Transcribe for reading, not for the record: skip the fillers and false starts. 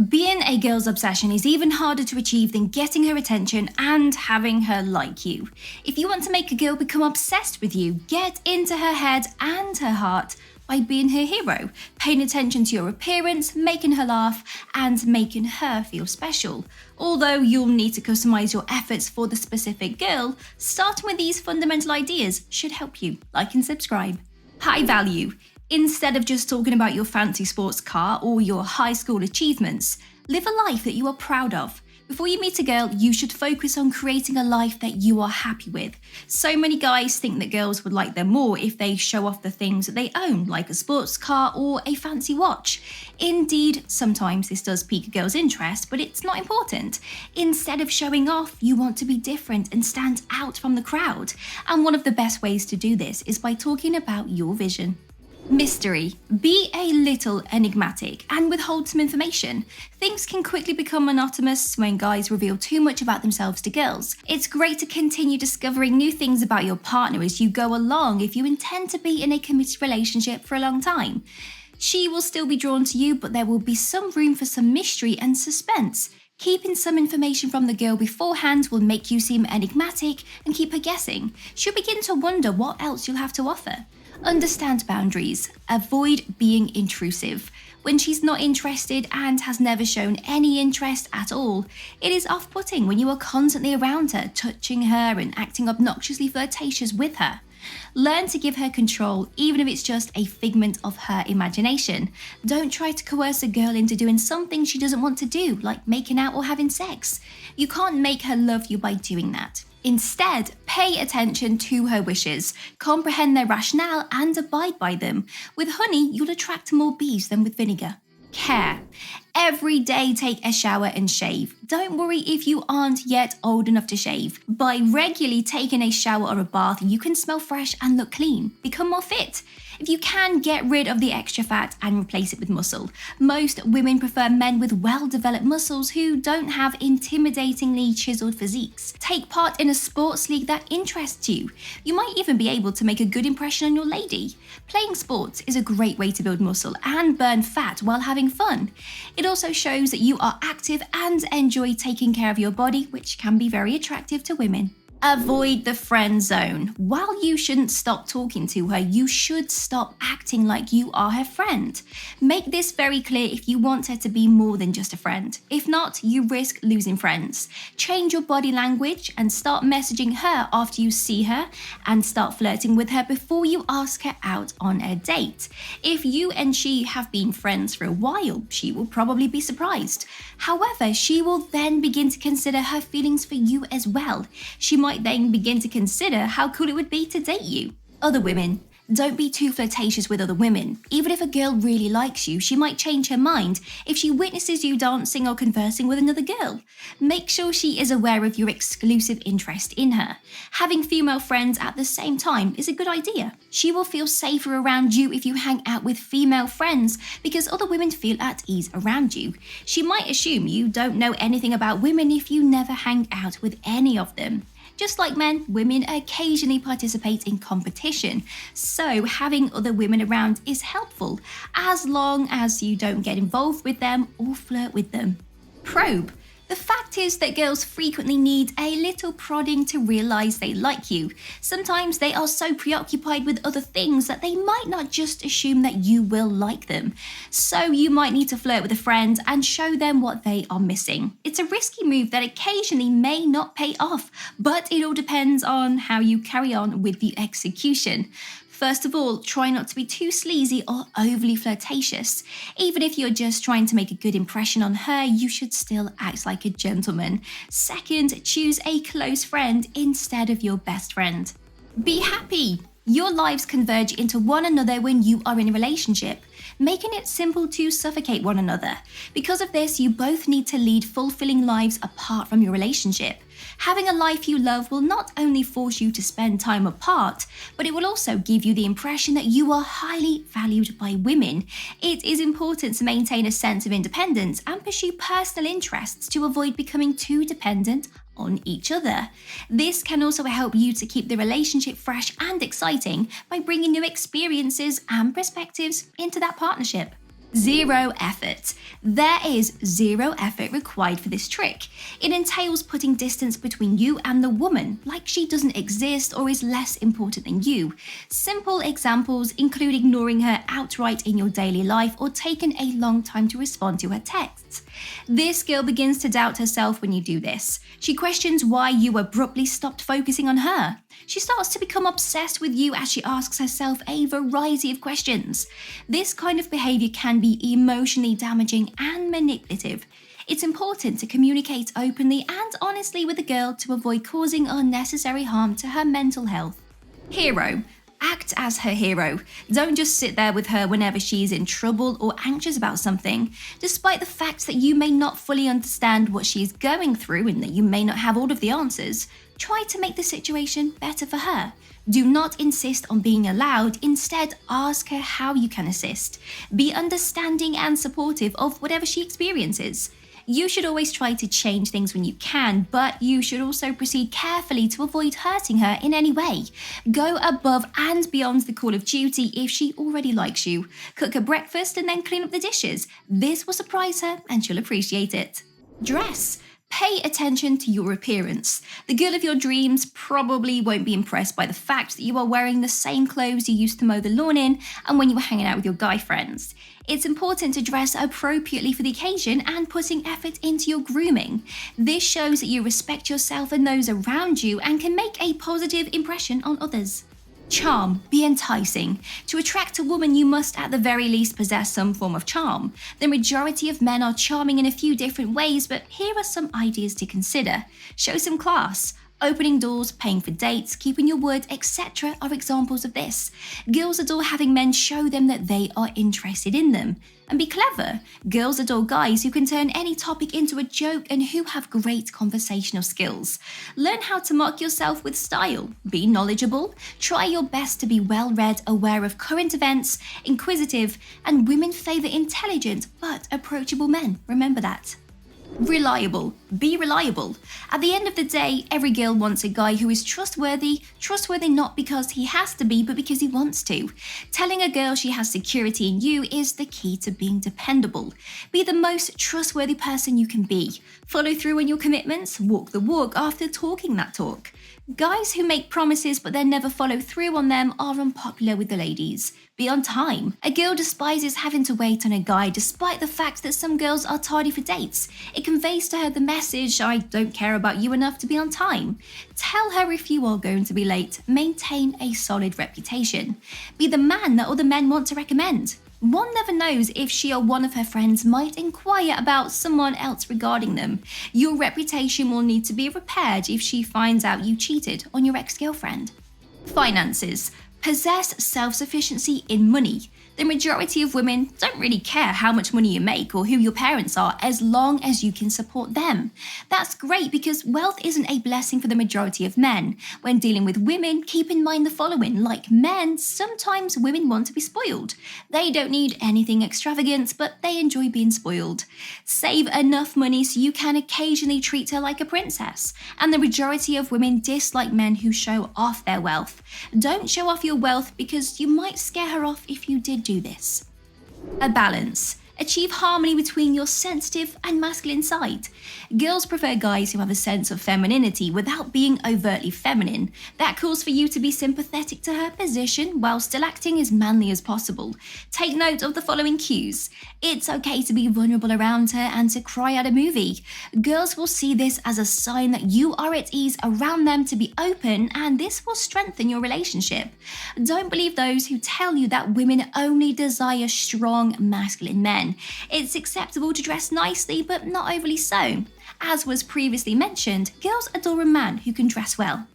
Being a girl's obsession is even harder to achieve than getting her attention and having her like you. If you want to make a girl become obsessed with you, get into her head and her heart by being her hero, paying attention to your appearance, making her laugh, and making her feel special. Although you'll need to customize your efforts for the specific girl, starting with these fundamental ideas should help you. Like and subscribe. High value. Instead of just talking about your fancy sports car or your high school achievements, live a life that you are proud of. Before you meet a girl, you should focus on creating a life that you are happy with. So many guys think that girls would like them more if they show off the things that they own, like a sports car or a fancy watch. Indeed, sometimes this does pique a girl's interest, but it's not important. Instead of showing off, you want to be different and stand out from the crowd. And one of the best ways to do this is by talking about your vision. Mystery. Be a little enigmatic and withhold some information. Things can quickly become monotonous when guys reveal too much about themselves to girls. It's great to continue discovering new things about your partner as you go along if you intend to be in a committed relationship for a long time. She will still be drawn to you, but there will be some room for some mystery and suspense. Keeping some information from the girl beforehand will make you seem enigmatic and keep her guessing. She'll begin to wonder what else you'll have to offer. Understand boundaries. Avoid being intrusive. When she's not interested and has never shown any interest at all, it is off-putting when you are constantly around her, touching her and acting obnoxiously flirtatious with her. Learn to give her control, even if it's just a figment of her imagination. Don't try to coerce a girl into doing something she doesn't want to do, like making out or having sex. You can't make her love you by doing that. Instead, pay attention to her wishes, comprehend their rationale and abide by them. With honey, you'll attract more bees than with vinegar. Care. Every day take a shower and shave. Don't worry if you aren't yet old enough to shave. By regularly taking a shower or a bath, you can smell fresh and look clean. Become more fit. If you can, get rid of the extra fat and replace it with muscle. Most women prefer men with well-developed muscles who don't have intimidatingly chiseled physiques. Take part in a sports league that interests you. You might even be able to make a good impression on your lady. Playing sports is a great way to build muscle and burn fat while having fun. It also shows that you are active and enjoy taking care of your body, which can be very attractive to women. Avoid the friend zone. While you shouldn't stop talking to her, you should stop acting like you are her friend. Make this very clear if you want her to be more than just a friend. If not, you risk losing friends. Change your body language and start messaging her after you see her, and start flirting with her before you ask her out on a date. If you and she have been friends for a while, she will probably be surprised. However, she will then begin to consider her feelings for you as well. She might then begin to consider how cool it would be to date you. Other women. Don't be too flirtatious with other women. Even if a girl really likes you, she might change her mind if she witnesses you dancing or conversing with another girl. Make sure she is aware of your exclusive interest in her. Having female friends at the same time is a good idea. She will feel safer around you if you hang out with female friends because other women feel at ease around you. She might assume you don't know anything about women if you never hang out with any of them. Just like men, women occasionally participate in competition, so having other women around is helpful, as long as you don't get involved with them or flirt with them. Probe. The fact is that girls frequently need a little prodding to realize they like you. Sometimes they are so preoccupied with other things that they might not just assume that you will like them. So you might need to flirt with a friend and show them what they are missing. It's a risky move that occasionally may not pay off, but it all depends on how you carry on with the execution. First of all, try not to be too sleazy or overly flirtatious. Even if you're just trying to make a good impression on her, you should still act like a gentleman. Second, choose a close friend instead of your best friend. Be happy. Your lives converge into one another when you are in a relationship, making it simple to suffocate one another. Because of this, you both need to lead fulfilling lives apart from your relationship. Having a life you love will not only force you to spend time apart, but it will also give you the impression that you are highly valued by women. It is important to maintain a sense of independence and pursue personal interests to avoid becoming too dependent on each other. This can also help you to keep the relationship fresh and exciting by bringing new experiences and perspectives into that partnership. Zero effort. There is zero effort required for this trick. It entails putting distance between you and the woman, like she doesn't exist or is less important than you. Simple examples include ignoring her outright in your daily life or taking a long time to respond to her texts. This girl begins to doubt herself when you do this. She questions why you abruptly stopped focusing on her. She starts to become obsessed with you as she asks herself a variety of questions. This kind of behavior can be emotionally damaging and manipulative. It's important to communicate openly and honestly with the girl to avoid causing unnecessary harm to her mental health. Hero. Act as her hero. Don't just sit there with her whenever she's in trouble or anxious about something. Despite the fact that you may not fully understand what she's going through and that you may not have all of the answers, try to make the situation better for her. Do not insist on being allowed, instead ask her how you can assist. Be understanding and supportive of whatever she experiences. You should always try to change things when you can, but you should also proceed carefully to avoid hurting her in any way. Go above and beyond the call of duty if she already likes you. Cook her breakfast and then clean up the dishes. This will surprise her and she'll appreciate it. Dress. Pay attention to your appearance. The girl of your dreams probably won't be impressed by the fact that you are wearing the same clothes you used to mow the lawn in and when you were hanging out with your guy friends. It's important to dress appropriately for the occasion and putting effort into your grooming. This shows that you respect yourself and those around you and can make a positive impression on others. Charm. Be enticing. To attract a woman, you must at the very least possess some form of charm. The majority of men are charming in a few different ways, but here are some ideas to consider. Show some class. Opening doors, paying for dates, keeping your word, etc. are examples of this. Girls adore having men show them that they are interested in them. And be clever. Girls adore guys who can turn any topic into a joke and who have great conversational skills. Learn how to mark yourself with style. Be knowledgeable. Try your best to be well-read, aware of current events, inquisitive, and women favour intelligent but approachable men. Remember that. Reliable. Be reliable. At the end of the day, every girl wants a guy who is trustworthy not because he has to be, but because he wants to. Telling a girl she has security in you is the key to being dependable. Be the most trustworthy person you can be. Follow through on your commitments, walk the walk after talking that talk. Guys who make promises but then never follow through on them are unpopular with the ladies. Be on time. A girl despises having to wait on a guy despite the fact that some girls are tardy for dates. It conveys to her the message, I don't care about you enough to be on time. Tell her if you are going to be late. Maintain a solid reputation. Be the man that other men want to recommend. One never knows if she or one of her friends might inquire about someone else regarding them. Your reputation will need to be repaired if she finds out you cheated on your ex-girlfriend. Finances. Possess self-sufficiency in money. The majority of women don't really care how much money you make or who your parents are as long as you can support them. That's great because wealth isn't a blessing for the majority of men. When dealing with women, keep in mind the following. Like men, sometimes women want to be spoiled. They don't need anything extravagant, but they enjoy being spoiled. Save enough money so you can occasionally treat her like a princess. And the majority of women dislike men who show off their wealth. Don't show off your wealth because you might scare her off if you did do this. A balance. Achieve harmony between your sensitive and masculine side. Girls prefer guys who have a sense of femininity without being overtly feminine. That calls for you to be sympathetic to her position while still acting as manly as possible. Take note of the following cues. It's okay to be vulnerable around her and to cry at a movie. Girls will see this as a sign that you are at ease around them to be open, and this will strengthen your relationship. Don't believe those who tell you that women only desire strong, masculine men. It's acceptable to dress nicely, but not overly so. As was previously mentioned, girls adore a man who can dress well.